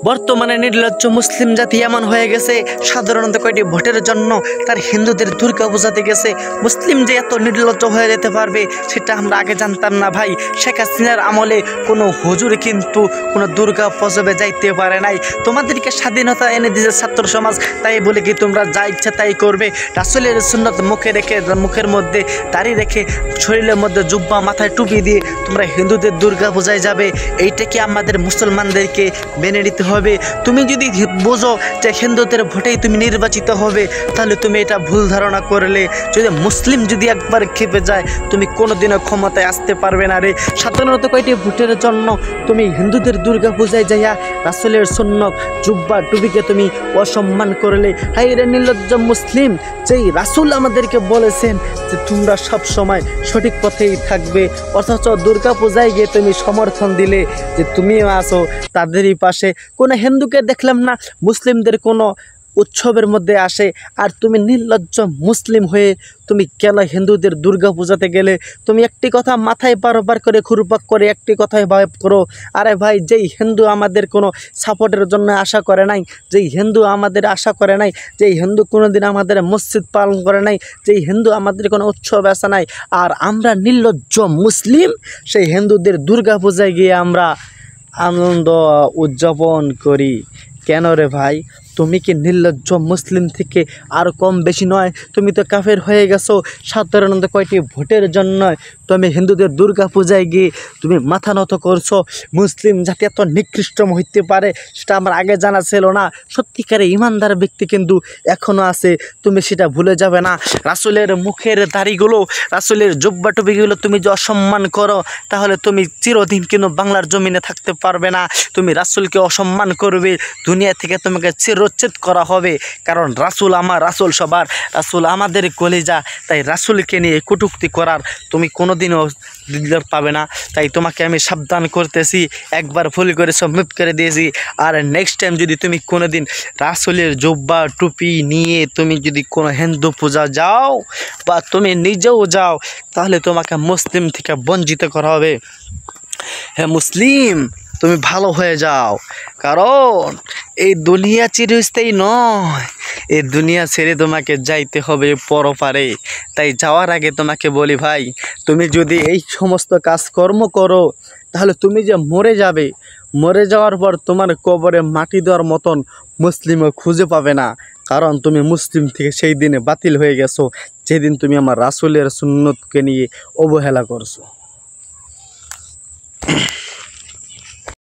বর্তমানে নির্লজ্জ মুসলিম জাতি এমন হয়ে গেছে, সাধারণত কয়টি ভোটের জন্য তার হিন্দুদের দুর্গা পূজাতে গেছে। মুসলিম যে এত নির্লজ্জ হয়ে যেতে পারবে সেটা আমরা আগে জানতাম না ভাই। শেখ হাসিনার আমলে কোনো হুজুর কিন্তু কোনো দুর্গা পূজাবে যাইতে পারে নাই। তোমাদেরকে স্বাধীনতা এনে দিয়েছে ছাত্র সমাজ, তাই বলে কি তোমরা যা ইচ্ছা তাই করবে? রাসূলের সুন্নত মুখে রেখে, মুখের মধ্যে দাড়ি রেখে, শরীরের মধ্যে জুব্বা, মাথায় টুপি দিয়ে তোমরা হিন্দুদের দুর্গা পূজায় যাবে? এইটা কি আমাদের মুসলমানদেরকে মেনে নিতে হবে? তুমি যদি বোঝো যে হিন্দুদের ভোটেই তুমি নির্বাচিত হবে, তাহলে তুমি এটা ভুল ধারণা করলে। যদি মুসলিম যদি একবার খেপে যায়, তুমি কোনোদিনও ক্ষমতায় আসতে পারবে না রে। সাধারণত কয়টি ভোটের জন্য তুমি হিন্দুদের দুর্গা পূজায় যাইয়া রাসূলের সুন্নত, জুব্বা, টুপিকে তুমি অসম্মান করলে। হাই রে নির্লজ্জ মুসলিম, যেই রাসূল আমাদেরকে বলেছেন যে তোমরা সব সময় সঠিক পথেই থাকবে, অথচ দুর্গা পূজায় গিয়ে তুমি সমর্থন দিলে যে তুমিও আসো তাদেরই পাশে। কোনো হিন্দুকে দেখলাম না মুসলিমদের কোনো উৎসবের মধ্যে আসে, আর তুমি নির্লজ্জ মুসলিম হয়ে তুমি কেন হিন্দুদের দুর্গা পূজাতে গেলে? তুমি একটি কথা মাথায় বারবার করে ঘুরপাক করে একটি কথাই ভাব করো, আরে ভাই, যেই হিন্দু আমাদের কোনো সাপোর্টের জন্য আশা করে নাই, যেই হিন্দু আমাদের আশা করে নাই, যেই হিন্দু কোনোদিন আমাদের মসজিদ পালন করে নাই, যেই হিন্দু আমাদের কোনো উৎসব আসা নাই, আর আমরা নির্লজ্জ মুসলিম সেই হিন্দুদের দুর্গা পূজায় গিয়ে আমরা আনন্দ উদযাপন করি। কেন রে ভাই? তুমি কি নির্লজ্জ মুসলিম থেকে আর কম বেশি নয়? তুমি তো কাফের হয়ে গেছো। সাধারণত কয়টি ভোটের জন্য তুমি হিন্দুদের দুর্গা পূজায় গিয়ে তুমি মাথা নত করছো। মুসলিম জাতি এত নিকৃষ্টম হইতে পারে সেটা আমার আগে জানা ছিল না। সত্যিকারে ইমানদার ব্যক্তি কিন্তু এখনও আছে, তুমি সেটা ভুলে যাবে না। রাসূলের মুখের দাড়িগুলো, রাসূলের জুব্বা টুপিগুলো তুমি যে অসম্মান করো, তাহলে তুমি চিরদিন কিন্তু বাংলার জমিনে থাকতে পারবে না। তুমি রাসূলকে অসম্মান করবে, দুনিয়া থেকে তোমাকে চিরচ্ছেদ করা হবে। কারণ রাসূল আমার, রাসূল সবার, রাসূল আমাদের কলিজা। তাই রাসূলকে নিয়ে কটূক্তি করার তুমি কোনোদিনও দিদার পাবে না। তাই তোমাকে আমি সাবধান করতেছি, একবার ভুল করে সবমিট করে দিয়েছি। আর নেক্সট টাইম যদি তুমি কোনোদিন রাসূলের জুব্বা টুপি নিয়ে তুমি যদি কোনো হিন্দু পূজা যাও বা তুমি নিজেও যাও, তাহলে তোমাকে মুসলিম থেকে বঞ্চিত করা হবে। হ্যাঁ মুসলিম, তুমি ভালো হয়ে যাও, কারণ এই দুনিয়া চিরস্থায়ী নয়। এই দুনিয়া ছেড়ে তোমাকে যাইতে হবে পরপারে। তাই যাওয়ার আগে তোমাকে বলি ভাই, তুমি যদি এই সমস্ত কাজকর্ম করো, তাহলে তুমি যে মরে যাবে, মরে যাওয়ার পর তোমার কবরে মাটি দেওয়ার মতন মুসলিমও খুঁজে পাবে না। কারণ তুমি মুসলিম থেকে সেই দিনে বাতিল হয়ে গেছো, যেদিন তুমি আমার রাসূলের সুন্নতকে নিয়ে অবহেলা করছো।